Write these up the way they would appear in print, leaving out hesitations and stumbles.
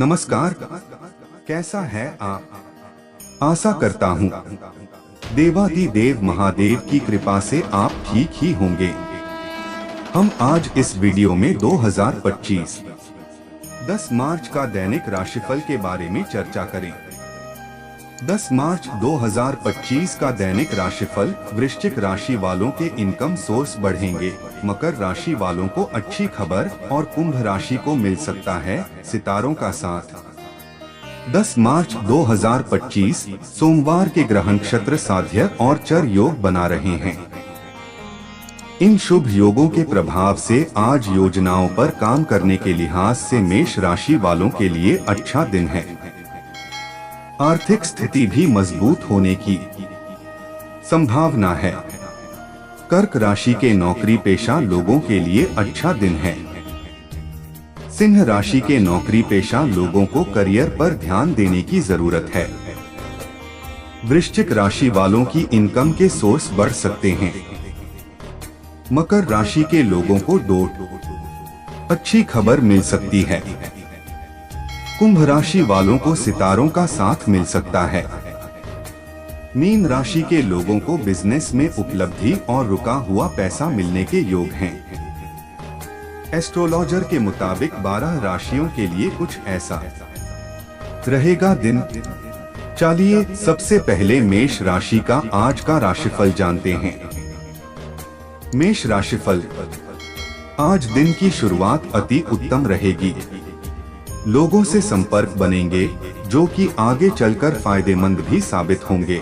नमस्कार। कैसा है आप? आशा करता हूँ देवाधिदेव महादेव की कृपा से आप ठीक ही होंगे। हम आज इस वीडियो में 2025 10 मार्च का दैनिक राशिफल के बारे में चर्चा करें। 10 मार्च 2025 का दैनिक राशिफल। वृश्चिक राशि वालों के इनकम सोर्स बढ़ेंगे। मकर राशि वालों को अच्छी खबर और कुंभ राशि को मिल सकता है सितारों का साथ। 10 मार्च 2025 सोमवार के ग्रह नक्षत्र साध्य और चर योग बना रहे हैं। इन शुभ योगों के प्रभाव से आज योजनाओं पर काम करने के लिहाज से मेष राशि वालों के लिए अच्छा दिन है। आर्थिक स्थिति भी मजबूत होने की संभावना है। कर्क राशि के नौकरी पेशा लोगों के लिए अच्छा दिन है। सिंह राशि के नौकरी पेशा लोगों को करियर पर ध्यान देने की जरूरत है। वृश्चिक राशि वालों की इनकम के सोर्स बढ़ सकते हैं। मकर राशि के लोगों को अच्छी खबर मिल सकती है। कुंभ राशि वालों को सितारों का साथ मिल सकता है। मीन राशि के लोगों को बिजनेस में उपलब्धि और रुका हुआ पैसा मिलने के योग हैं। एस्ट्रोलॉजर के मुताबिक 12 राशियों के लिए कुछ ऐसा रहेगा दिन। चलिए सबसे पहले मेष राशि का आज का राशिफल जानते हैं। मेष राशिफल। आज दिन की शुरुआत अति उत्तम रहेगी। लोगों से संपर्क बनेंगे जो कि आगे चलकर फायदेमंद भी साबित होंगे।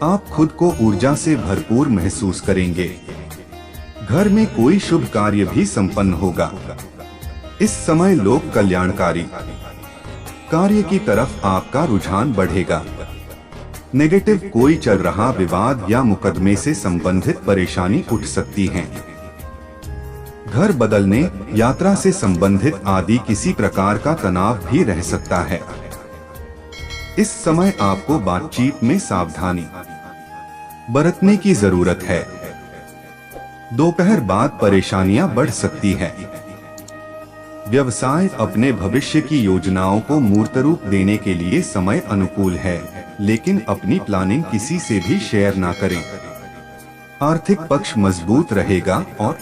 आप खुद को ऊर्जा से भरपूर महसूस करेंगे। घर में कोई शुभ कार्य भी संपन्न होगा। इस समय लोक कल्याणकारी कार्य की तरफ आपका रुझान बढ़ेगा। नेगेटिव कोई चल रहा विवाद या मुकदमे से संबंधित परेशानी उठ सकती है। घर बदलने, यात्रा से संबंधित आदि किसी प्रकार का तनाव भी रह सकता है। इस समय आपको बातचीत में सावधानी बरतने की जरूरत है। दोपहर बाद परेशानियां बढ़ सकती है। व्यवसाय। अपने भविष्य की योजनाओं को मूर्त रूप देने के लिए समय अनुकूल है, लेकिन अपनी प्लानिंग किसी से भी शेयर ना करें। आर्थिक पक्ष मजबूत रहेगा और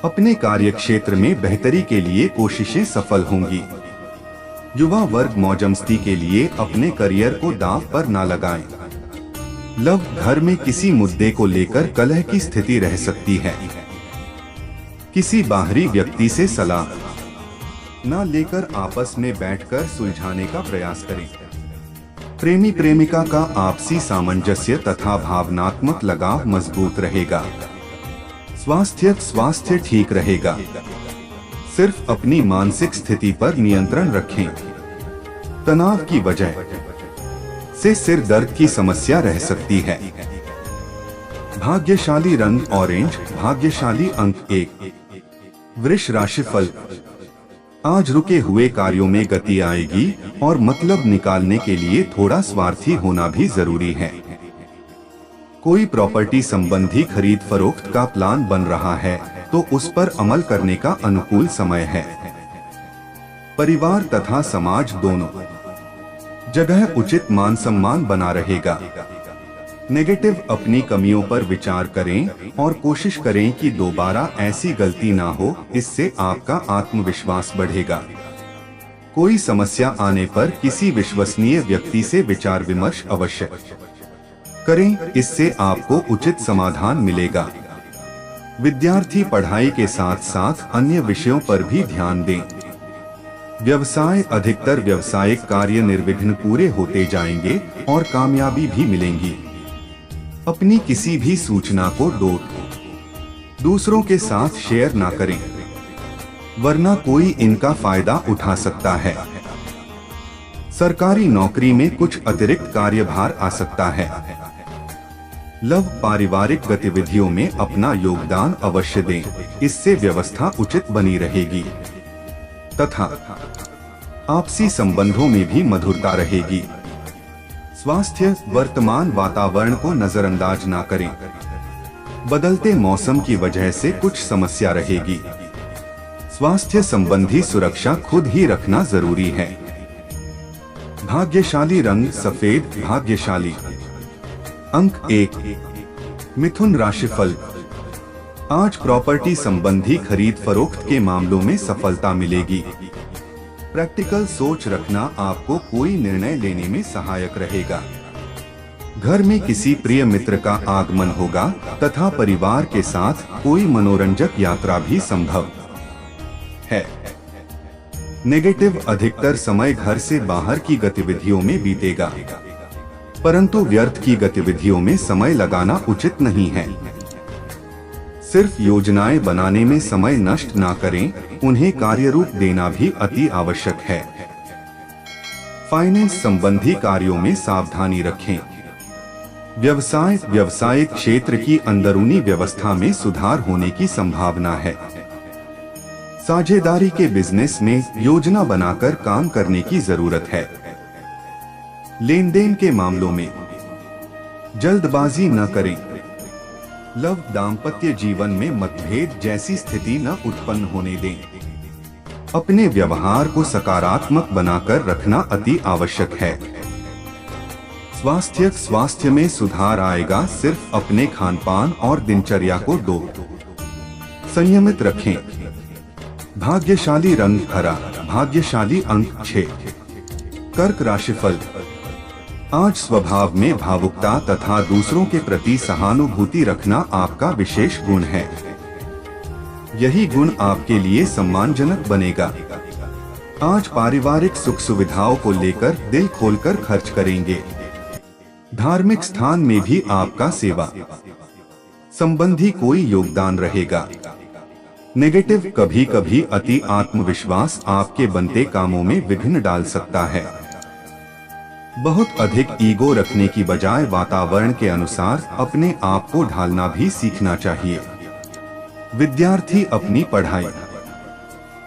अपने कार्यक्षेत्र में बेहतरी के लिए कोशिशें सफल होंगी। युवा वर्ग मौजमस्ती के लिए अपने करियर को दांव पर ना लगाएं। लव। घर में किसी मुद्दे को लेकर कलह की स्थिति रह सकती है। किसी बाहरी व्यक्ति से सलाह न लेकर आपस में बैठकर सुलझाने का प्रयास करें। प्रेमी प्रेमिका का आपसी सामंजस्य तथा भावनात्मक लगाव मजबूत रहेगा। स्वास्थ्य ठीक रहेगा। सिर्फ अपनी मानसिक स्थिति पर नियंत्रण रखें। तनाव की वजह से सिर दर्द की समस्या रह सकती है। भाग्यशाली रंग ऑरेंज। भाग्यशाली अंक 1। वृष राशिफल। आज रुके हुए कार्यों में गति आएगी और मतलब निकालने के लिए थोड़ा स्वार्थी होना भी जरूरी है। कोई प्रॉपर्टी संबंधी खरीद फरोख्त का प्लान बन रहा है तो उस पर अमल करने का अनुकूल समय है। परिवार तथा समाज दोनों जगह उचित मान सम्मान बना रहेगा। नेगेटिव। अपनी कमियों पर विचार करें और कोशिश करें कि दोबारा ऐसी गलती ना हो। इससे आपका आत्मविश्वास बढ़ेगा। कोई समस्या आने पर किसी विश्वसनीय व्यक्ति से विचार विमर्श अवश्य करें। इससे आपको उचित समाधान मिलेगा। विद्यार्थी पढ़ाई के साथ साथ अन्य विषयों पर भी ध्यान दें। व्यवसाय। अधिकतर व्यवसायिक कार्य निर्विघ्न पूरे होते जाएंगे और कामयाबी भी मिलेंगी। अपनी किसी भी सूचना को दूसरों के साथ शेयर ना करें, वरना कोई इनका फायदा उठा सकता है। सरकारी नौकरी में कुछ अतिरिक्त कार्यभार आ सकता है। लव। पारिवारिक गतिविधियों में अपना योगदान अवश्य दें। इससे व्यवस्था उचित बनी रहेगी तथा आपसी संबंधों में भी मधुरता रहेगी। स्वास्थ्य। वर्तमान वातावरण को नजरअंदाज ना करें। बदलते मौसम की वजह से कुछ समस्या रहेगी। स्वास्थ्य संबंधी सुरक्षा खुद ही रखना जरूरी है। भाग्यशाली रंग सफेद, भाग्यशाली अंक 1। मिथुन राशिफल। आज प्रॉपर्टी संबंधी खरीद फरोख्त के मामलों में सफलता मिलेगी। प्रैक्टिकल सोच रखना आपको कोई निर्णय लेने में सहायक रहेगा। घर में किसी प्रिय मित्र का आगमन होगा तथा परिवार के साथ कोई मनोरंजक यात्रा भी संभव है। नेगेटिव अधिकतर समय घर से बाहर की गतिविधियों में बीतेगा, परंतु व्यर्थ की गतिविधियों में समय लगाना उचित नहीं है। सिर्फ योजनाएं बनाने में समय नष्ट ना करें, उन्हें कार्यरूप देना भी अति आवश्यक है। फाइनेंस संबंधी कार्यों में सावधानी रखें। व्यावसायिक क्षेत्र की अंदरूनी व्यवस्था में सुधार होने की संभावना है। साझेदारी के बिजनेस में योजना बनाकर काम करने की जरूरत है। लेन देन के मामलों में जल्दबाजी न करें। लव दाम्पत्य जीवन में मतभेद जैसी स्थिति न उत्पन्न होने दें। अपने व्यवहार को सकारात्मक बनाकर रखना अति आवश्यक है। स्वास्थ्य में सुधार आएगा, सिर्फ अपने खानपान और दिनचर्या को संयमित रखें। भाग्यशाली रंग हरा, भाग्यशाली अंक 6। कर्क राशिफल। आज स्वभाव में भावुकता तथा दूसरों के प्रति सहानुभूति रखना आपका विशेष गुण है। यही गुण आपके लिए सम्मानजनक बनेगा। आज पारिवारिक सुख सुविधाओं को लेकर दिल खोलकर खर्च करेंगे। धार्मिक स्थान में भी आपका सेवा संबंधी कोई योगदान रहेगा। नेगेटिव कभी कभी अति आत्मविश्वास आपके बनते कामों में विघ्न डाल सकता है। बहुत अधिक ईगो रखने की बजाय वातावरण के अनुसार अपने आप को ढालना भी सीखना चाहिए। विद्यार्थी अपनी पढ़ाई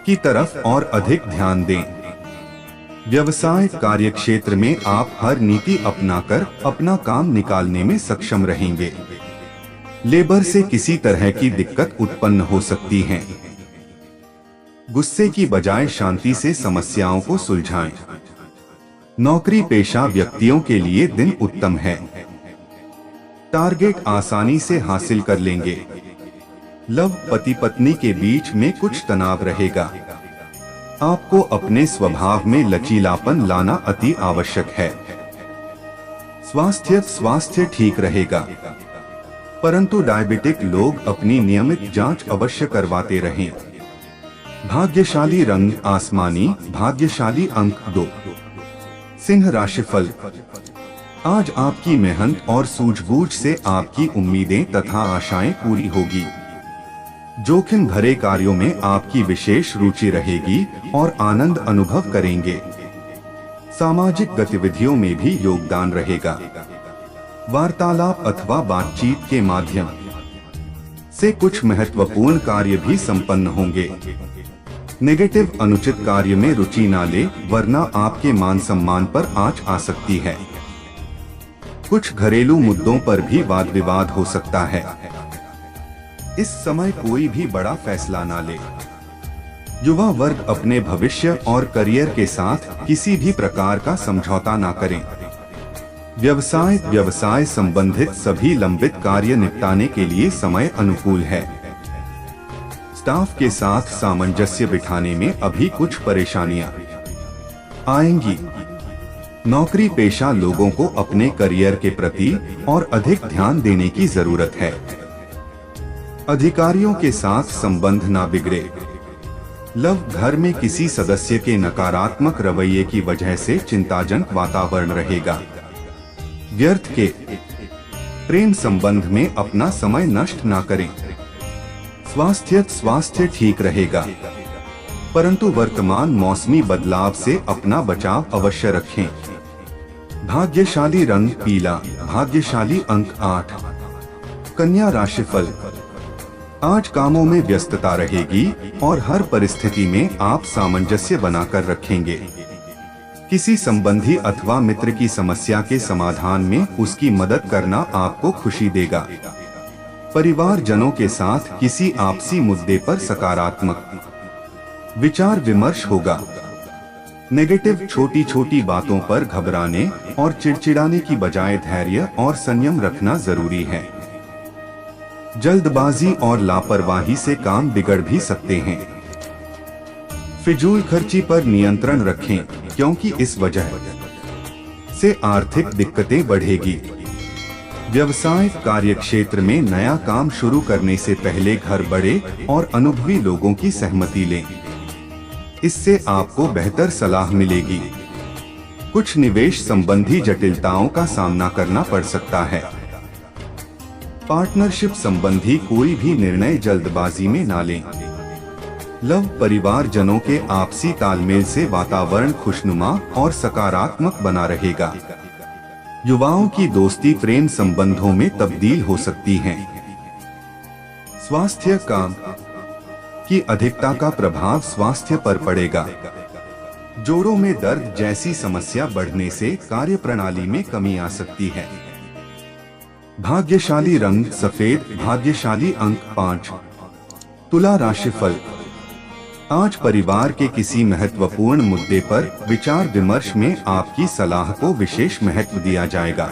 की तरफ और अधिक ध्यान दें। व्यवसाय कार्य क्षेत्र में आप हर नीति अपनाकर अपना काम निकालने में सक्षम रहेंगे। लेबर से किसी तरह की दिक्कत उत्पन्न हो सकती है। गुस्से की बजाय शांति से समस्याओं को सुलझाएं। नौकरी पेशा व्यक्तियों के लिए दिन उत्तम है। टारगेट आसानी से हासिल कर लेंगे। लव पति पत्नी के बीच में कुछ तनाव रहेगा। आपको अपने स्वभाव में लचीलापन लाना अति आवश्यक है। स्वास्थ्य ठीक रहेगा, परंतु डायबिटिक लोग अपनी नियमित जांच अवश्य करवाते रहें। भाग्यशाली रंग आसमानी, भाग्यशाली अंक 2। सिंह राशिफल। आज आपकी मेहनत और सूझबूझ से आपकी उम्मीदें तथा आशाएं पूरी होगी। जोखिम भरे कार्यों में आपकी विशेष रुचि रहेगी और आनंद अनुभव करेंगे। सामाजिक गतिविधियों में भी योगदान रहेगा। वार्तालाप अथवा बातचीत के माध्यम से कुछ महत्वपूर्ण कार्य भी संपन्न होंगे। नेगेटिव अनुचित कार्य में रुचि न ले, वरना आपके मान सम्मान पर आंच आ सकती है। कुछ घरेलू मुद्दों पर भी वाद विवाद हो सकता है। इस समय कोई भी बड़ा फैसला न ले। युवा वर्ग अपने भविष्य और करियर के साथ किसी भी प्रकार का समझौता न करें। व्यवसाय संबंधित सभी लंबित कार्य निपटाने के लिए समय अनुकूल है। स्टाफ के साथ सामंजस्य बिठाने में अभी कुछ परेशानियां आएंगी। नौकरी पेशा लोगों को अपने करियर के प्रति और अधिक ध्यान देने की जरूरत है। अधिकारियों के साथ संबंध ना बिगड़े। लव घर में किसी सदस्य के नकारात्मक रवैये की वजह से चिंताजनक वातावरण रहेगा। व्यर्थ के प्रेम संबंध में अपना समय नष्ट ना करें। स्वास्थ्य ठीक रहेगा, परंतु वर्तमान मौसमी बदलाव से अपना बचाव अवश्य रखें। भाग्यशाली रंग पीला, भाग्यशाली अंक 8। कन्या राशिफल। आज कामों में व्यस्तता रहेगी और हर परिस्थिति में आप सामंजस्य बनाकर रखेंगे। किसी संबंधी अथवा मित्र की समस्या के समाधान में उसकी मदद करना आपको खुशी देगा। परिवारजनों के साथ किसी आपसी मुद्दे पर सकारात्मक विचार विमर्श होगा। नेगेटिव छोटी छोटी बातों पर घबराने और चिड़चिड़ाने की बजाय धैर्य और संयम रखना जरूरी है। जल्दबाजी और लापरवाही से काम बिगड़ भी सकते हैं। फिजूल खर्ची पर नियंत्रण रखें, क्योंकि इस वजह से आर्थिक दिक्कतें बढ़ेगी। व्यवसाय कार्यक्षेत्र में नया काम शुरू करने से पहले घर बड़े और अनुभवी लोगों की सहमति लें, इससे आपको बेहतर सलाह मिलेगी। कुछ निवेश संबंधी जटिलताओं का सामना करना पड़ सकता है। पार्टनरशिप संबंधी कोई भी निर्णय जल्दबाजी में ना लें। लव परिवारजनों के आपसी तालमेल से वातावरण खुशनुमा और सकारात्मक बना रहेगा। युवाओं की दोस्ती प्रेम संबंधों में तब्दील हो सकती है। स्वास्थ्य काम की अधिकता का प्रभाव स्वास्थ्य पर पड़ेगा। जोड़ों में दर्द जैसी समस्या बढ़ने से कार्यप्रणाली में कमी आ सकती है। भाग्यशाली रंग सफेद, भाग्यशाली अंक 5। तुला राशिफल। आज परिवार के किसी महत्वपूर्ण मुद्दे पर विचार विमर्श में आपकी सलाह को विशेष महत्व दिया जाएगा।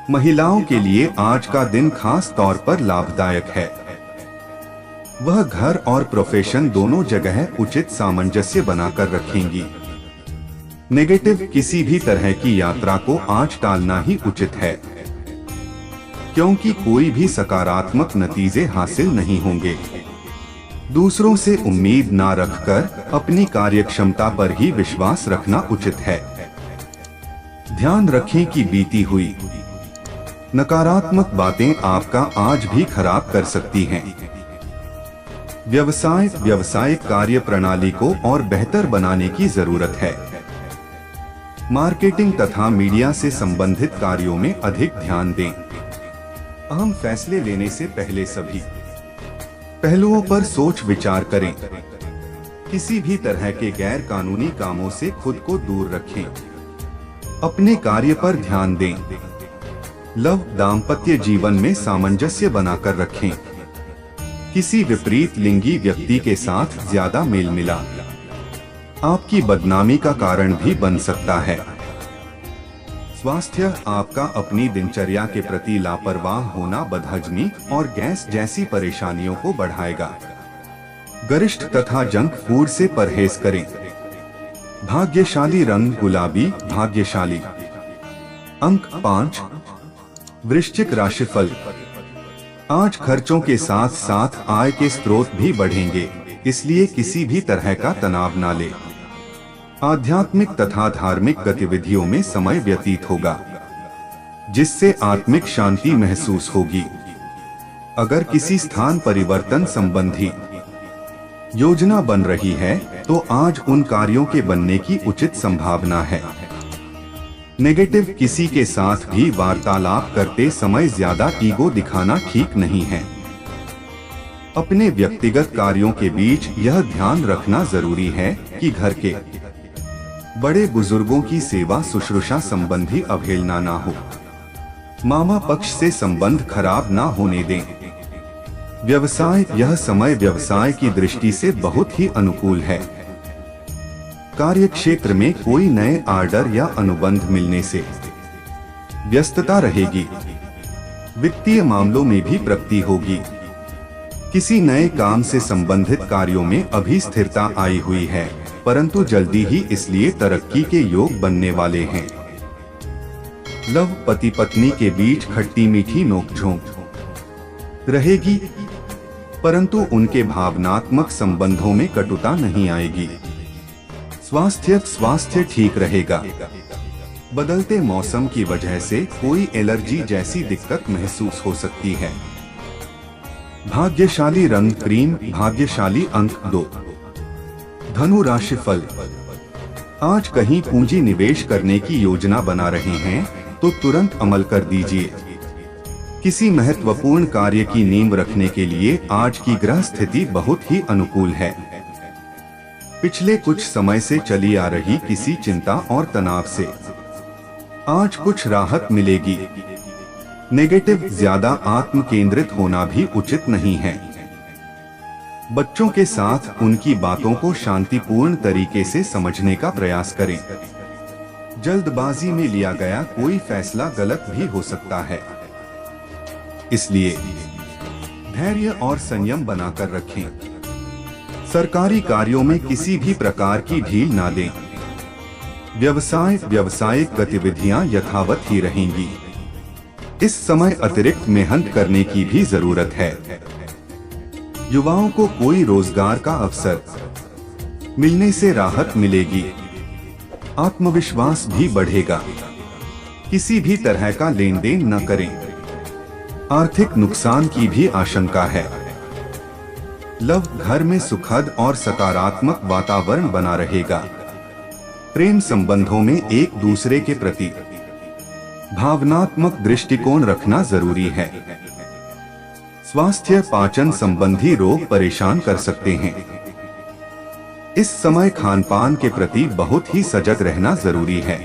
महिलाओं के लिए आज का दिन खास तौर पर लाभदायक है। वह घर और प्रोफेशन दोनों जगह उचित सामंजस्य बनाकर रखेंगी। नेगेटिव किसी भी तरह की यात्रा को आज टालना ही उचित है, क्योंकि कोई भी सकारात्मक नतीजे हासिल नहीं होंगे। दूसरों से उम्मीद ना रखकर अपनी कार्यक्षमता पर ही विश्वास रखना उचित है। ध्यान रखें कि बीती हुई नकारात्मक बातें आपका आज भी खराब कर सकती हैं। व्यवसायिक कार्य प्रणाली को और बेहतर बनाने की जरूरत है। मार्केटिंग तथा मीडिया से संबंधित कार्यों में अधिक ध्यान दें। अहम फैसले लेने से पहले सभी पहलुओं पर सोच विचार करें। किसी भी तरह के गैर कानूनी कामों से खुद को दूर रखें। अपने कार्य पर ध्यान दें। लव दाम्पत्य जीवन में सामंजस्य बनाकर रखें। किसी विपरीत लिंगी व्यक्ति के साथ ज्यादा मेल मिलाप आपकी बदनामी का कारण भी बन सकता है। स्वास्थ्य आपका अपनी दिनचर्या के प्रति लापरवाह होना बदहजमी और गैस जैसी परेशानियों को बढ़ाएगा। गरिष्ठ तथा जंक फूड से परहेज करें। भाग्यशाली रंग गुलाबी, भाग्यशाली अंक 5। वृश्चिक राशिफल। आज खर्चों के साथ साथ आय के स्रोत भी बढ़ेंगे, इसलिए किसी भी तरह का तनाव न ले। आध्यात्मिक तथा धार्मिक गतिविधियों में समय व्यतीत होगा, जिससे आत्मिक शांति महसूस होगी। अगर किसी स्थान परिवर्तन संबंधी योजना बन रही है, तो आज उन कार्यों के बनने की उचित संभावना है। नेगेटिव किसी के साथ भी वार्तालाप करते समय ज्यादा ईगो दिखाना ठीक नहीं है। अपने व्यक्तिगत कार्यों के बीच यह ध्यान रखना जरूरी है कि घर के बड़े बुजुर्गों की सेवा शुश्रूषा संबंधी अवहेलना ना हो। मामा पक्ष से संबंध खराब ना होने दें। व्यवसाय, यह समय व्यवसाय की दृष्टि से बहुत ही अनुकूल है। कार्यक्षेत्र में कोई नए ऑर्डर या अनुबंध मिलने से व्यस्तता रहेगी। वित्तीय मामलों में भी प्रगति होगी। किसी नए काम से संबंधित कार्यों में अभी स्थिरता आई हुई है, परंतु जल्दी ही इसलिए तरक्की के योग बनने वाले हैं। लव पति पत्नी के बीच खट्टी मीठी नोकझोंक रहेगी, परंतु उनके भावनात्मक संबंधों में कटुता नहीं आएगी। स्वास्थ्य ठीक रहेगा। बदलते मौसम की वजह से कोई एलर्जी जैसी दिक्कत महसूस हो सकती है। भाग्यशाली रंग क्रीम, भाग्यशाली अंक 2। धनु राशिफल। आज कहीं पूंजी निवेश करने की योजना बना रहे हैं तो तुरंत अमल कर दीजिए। किसी महत्वपूर्ण कार्य की नींव रखने के लिए आज की ग्रह स्थिति बहुत ही अनुकूल है। पिछले कुछ समय से चली आ रही किसी चिंता और तनाव से आज कुछ राहत मिलेगी। नेगेटिव ज्यादा आत्म केंद्रित होना भी उचित नहीं है। बच्चों के साथ उनकी बातों को शांतिपूर्ण तरीके से समझने का प्रयास करें। जल्दबाजी में लिया गया कोई फैसला गलत भी हो सकता है, इसलिए धैर्य और संयम बनाकर रखें। सरकारी कार्यों में किसी भी प्रकार की ढील ना दें। व्यावसायिक गतिविधियां यथावत ही रहेंगी। इस समय अतिरिक्त मेहनत करने की भी जरूरत है। युवाओं को कोई रोजगार का अवसर मिलने से राहत मिलेगी। आत्मविश्वास भी बढ़ेगा। किसी भी तरह का लेन देन न करें। आर्थिक नुकसान की भी आशंका है। लव, घर में सुखद और सकारात्मक वातावरण बना रहेगा। प्रेम संबंधों में एक दूसरे के प्रति भावनात्मक दृष्टिकोण रखना जरूरी है। स्वास्थ्य, पाचन संबंधी रोग परेशान कर सकते हैं। इस समय खानपान के प्रति बहुत ही सजग रहना जरूरी है।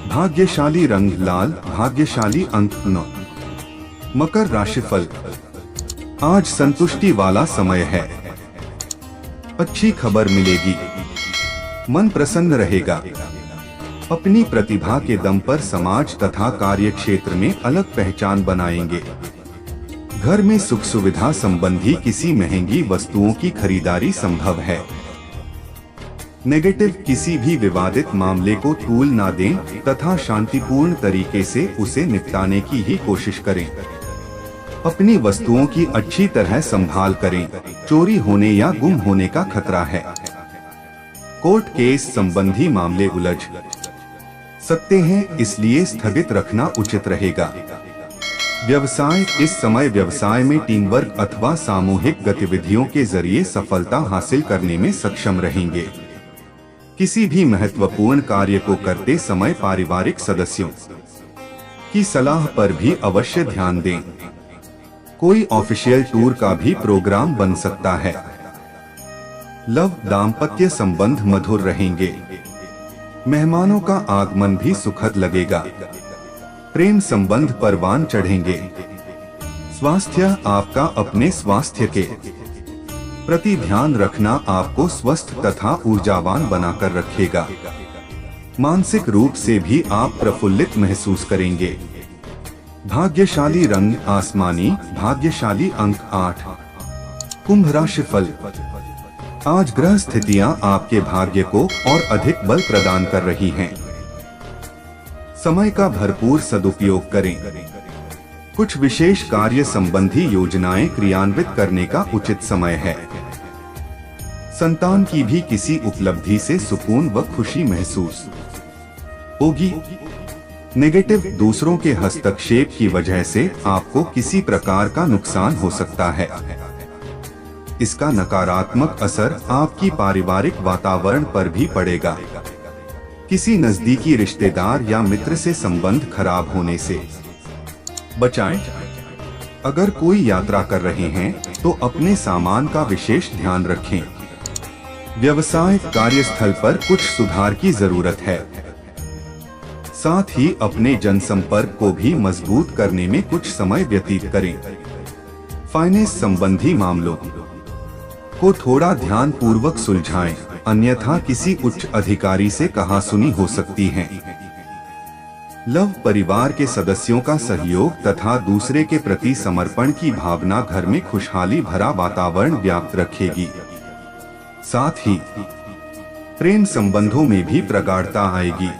भाग्यशाली रंग लाल, भाग्यशाली अंक 9। मकर राशिफल, आज संतुष्टि वाला समय है। अच्छी खबर मिलेगी। मन प्रसन्न रहेगा। अपनी प्रतिभा के दम पर समाज तथा कार्य क्षेत्र में अलग पहचान बनाएंगे। घर में सुख सुविधा संबंधी किसी महंगी वस्तुओं की खरीदारी संभव है। नेगेटिव, किसी भी विवादित मामले को तूल ना दें तथा शांतिपूर्ण तरीके से उसे निपटाने की ही कोशिश करें। अपनी वस्तुओं की अच्छी तरह संभाल करें। चोरी होने या गुम होने का खतरा है। कोर्ट केस संबंधी मामले उलझ सकते हैं, इसलिए स्थगित रखना उचित रहेगा। व्यवसाय, इस समय व्यवसाय में टीम वर्क अथवा सामूहिक गतिविधियों के जरिए सफलता हासिल करने में सक्षम रहेंगे। किसी भी महत्वपूर्ण कार्य को करते समय पारिवारिक सदस्यों की सलाह पर भी अवश्य ध्यान दें। कोई ऑफिशियल टूर का भी प्रोग्राम बन सकता है। लव, दाम्पत्य संबंध मधुर रहेंगे। मेहमानों का आगमन भी सुखद लगेगा। प्रेम संबंध परवान चढ़ेंगे। स्वास्थ्य, आपका अपने स्वास्थ्य के प्रति ध्यान रखना आपको स्वस्थ तथा ऊर्जावान बनाकर रखेगा। मानसिक रूप से भी आप प्रफुल्लित महसूस करेंगे। भाग्यशाली रंग आसमानी, भाग्यशाली अंक 8। कुंभ राशिफल, आज ग्रह स्थितियां आपके भाग्य को और अधिक बल प्रदान कर रही हैं। समय का भरपूर सदुपयोग करें। कुछ विशेष कार्य संबंधी योजनाएं क्रियान्वित करने का उचित समय है। संतान की भी किसी उपलब्धि से सुकून व खुशी महसूस होगी। नेगेटिव, दूसरों के हस्तक्षेप की वजह से आपको किसी प्रकार का नुकसान हो सकता है। इसका नकारात्मक असर आपकी पारिवारिक वातावरण पर भी पड़ेगा। किसी नजदीकी रिश्तेदार या मित्र से संबंध खराब होने से बचाएं। अगर कोई यात्रा कर रहे हैं तो अपने सामान का विशेष ध्यान रखें। व्यवसाय, कार्यस्थल पर कुछ सुधार की जरूरत है। साथ ही अपने जनसंपर्क को भी मजबूत करने में कुछ समय व्यतीत करें। फाइनेंस संबंधी मामलों को थोड़ा ध्यान पूर्वक सुलझाएं, अन्यथा किसी उच्च अधिकारी से कहासुनी हो सकती है। लव, परिवार के सदस्यों का सहयोग तथा दूसरे के प्रति समर्पण की भावना घर में खुशहाली भरा वातावरण व्याप्त रखेगी। साथ ही प्रेम संबंधों में भी प्रगाढ़ता आएगी।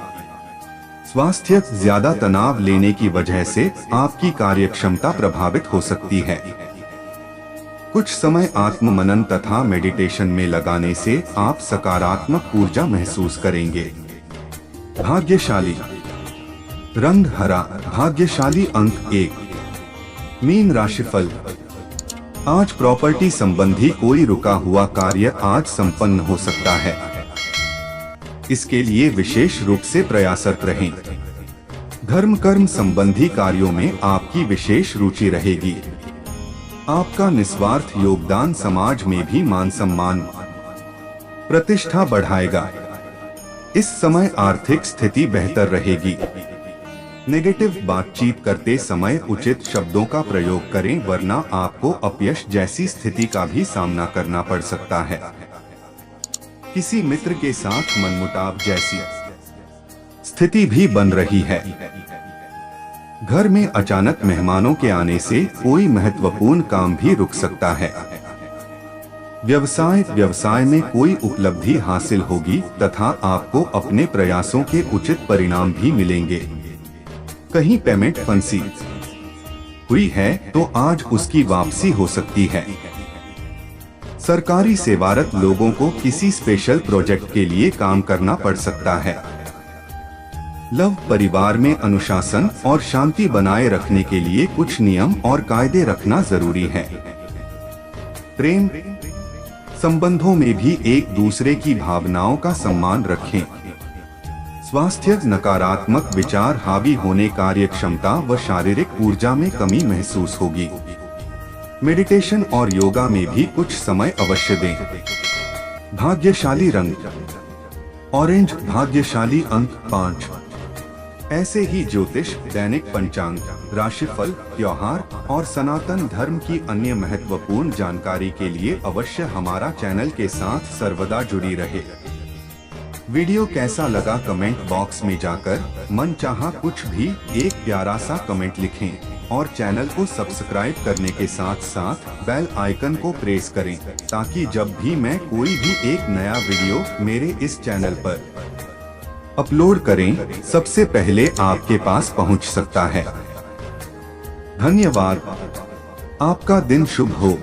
स्वास्थ्य, ज्यादा तनाव लेने की वजह से आपकी कार्यक्षमता प्रभावित हो सकती है। कुछ समय आत्म मनन तथा मेडिटेशन में लगाने से आप सकारात्मक ऊर्जा महसूस करेंगे। भाग्यशाली रंग हरा, भाग्यशाली अंक 1। मीन राशिफल, आज प्रॉपर्टी संबंधी कोई रुका हुआ कार्य आज संपन्न हो सकता है। इसके लिए विशेष रूप से प्रयासरत रहें। धर्म कर्म संबंधी कार्यों में आपकी विशेष रुचि रहेगी। आपका निस्वार्थ योगदान समाज में भी मान सम्मान, प्रतिष्ठा बढ़ाएगा। इस समय आर्थिक स्थिति बेहतर रहेगी। नेगेटिव बातचीत करते समय उचित शब्दों का प्रयोग करें, वरना आपको अपयश जैसी स्थिति का भी सामना करना पड़ सकता है। किसी मित्र के साथ मनमुटाव जैसी स्थिति भी बन रही है। घर में अचानक मेहमानों के आने से कोई महत्वपूर्ण काम भी रुक सकता है। व्यवसाय में कोई उपलब्धि हासिल होगी तथा आपको अपने प्रयासों के उचित परिणाम भी मिलेंगे। कहीं पेमेंट फंसी हुई है तो आज उसकी वापसी हो सकती है। सरकारी सेवारत लोगों को किसी स्पेशल प्रोजेक्ट के लिए काम करना पड़ सकता है। लव परिवार में अनुशासन और शांति बनाए रखने के लिए कुछ नियम और कायदे रखना जरूरी है। प्रेम संबंधों में भी एक दूसरे की भावनाओं का सम्मान रखें। स्वास्थ्य नकारात्मक विचार हावी होने, कार्य क्षमता व शारीरिक ऊर्जा में कमी महसूस होगी। मेडिटेशन और योगा में भी कुछ समय अवश्य दें। भाग्यशाली रंग ऑरेंज, भाग्यशाली अंक 5। ऐसे ही ज्योतिष, दैनिक पंचांग, राशिफल, त्योहार और सनातन धर्म की अन्य महत्वपूर्ण जानकारी के लिए अवश्य हमारा चैनल के साथ सर्वदा जुड़ी रहे। वीडियो कैसा लगा कमेंट बॉक्स में जाकर मनचाहा कुछ भी एक प्यारा सा कमेंट लिखें और चैनल को सब्सक्राइब करने के साथ साथ बेल आइकन को प्रेस करें, ताकि जब भी मैं कोई भी एक नया वीडियो मेरे इस चैनल पर अपलोड करें सबसे पहले आपके पास पहुंच सकता है। धन्यवाद। आपका दिन शुभ हो।